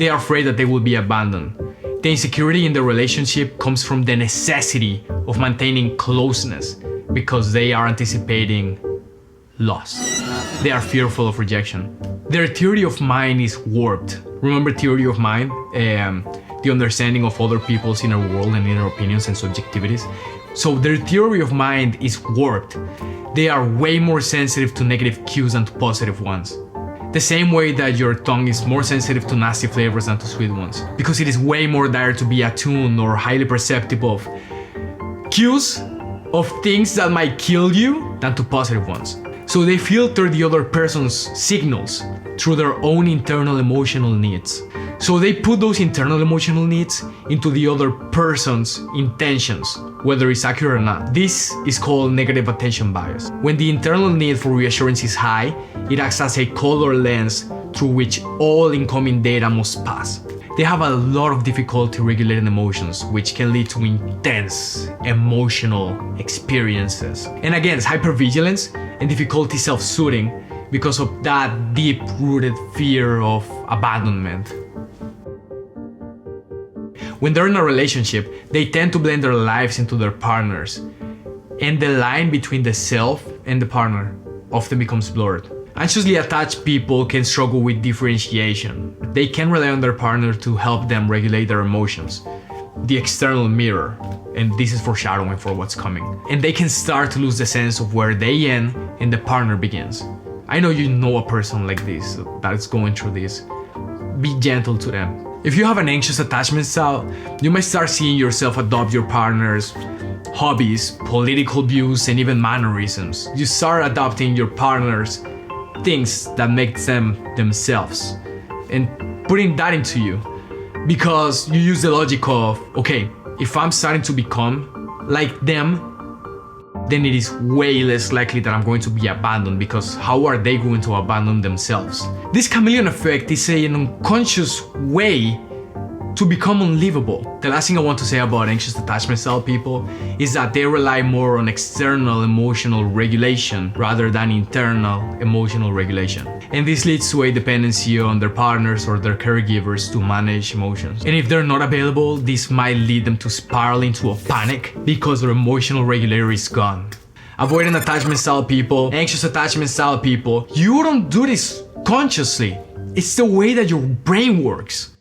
They are afraid that they will be abandoned. The insecurity in the relationship comes from the necessity of maintaining closeness because they are anticipating loss. They are fearful of rejection. Their theory of mind is warped. Remember theory of mind? The understanding of other people's inner world and inner opinions and subjectivities. So their theory of mind is warped. They are way more sensitive to negative cues than to positive ones. The same way that your tongue is more sensitive to nasty flavors than to sweet ones. Because it is way more dire to be attuned or highly perceptive of cues of things that might kill you than to positive ones. So they filter the other person's signals through their own internal emotional needs. So they put those internal emotional needs into the other person's intentions, whether it's accurate or not. This is called negative attention bias. When the internal need for reassurance is high, it acts as a color lens through which all incoming data must pass. They have a lot of difficulty regulating emotions, which can lead to intense emotional experiences. And again, it's hypervigilance and difficulty self-soothing because of that deep-rooted fear of abandonment. When they're in a relationship, they tend to blend their lives into their partners, and the line between the self and the partner often becomes blurred. Anxiously attached people can struggle with differentiation. They can rely on their partner to help them regulate their emotions, the external mirror, and this is foreshadowing for what's coming. And they can start to lose the sense of where they end and the partner begins. I know you know a person like this that is going through this. Be gentle to them. If you have an anxious attachment style, you might start seeing yourself adopt your partner's hobbies, political views, and even mannerisms. You start adopting your partner's things that make them themselves and putting that into you because you use the logic of, okay, if I'm starting to become like them, then it is way less likely that I'm going to be abandoned because how are they going to abandon themselves? This chameleon effect is an unconscious way to become unlivable. The last thing I want to say about anxious attachment style people is that they rely more on external emotional regulation rather than internal emotional regulation. And this leads to a dependency on their partners or their caregivers to manage emotions. And if they're not available, this might lead them to spiral into a panic because their emotional regulator is gone. Avoidant attachment style people, anxious attachment style people, you don't do this consciously. It's the way that your brain works.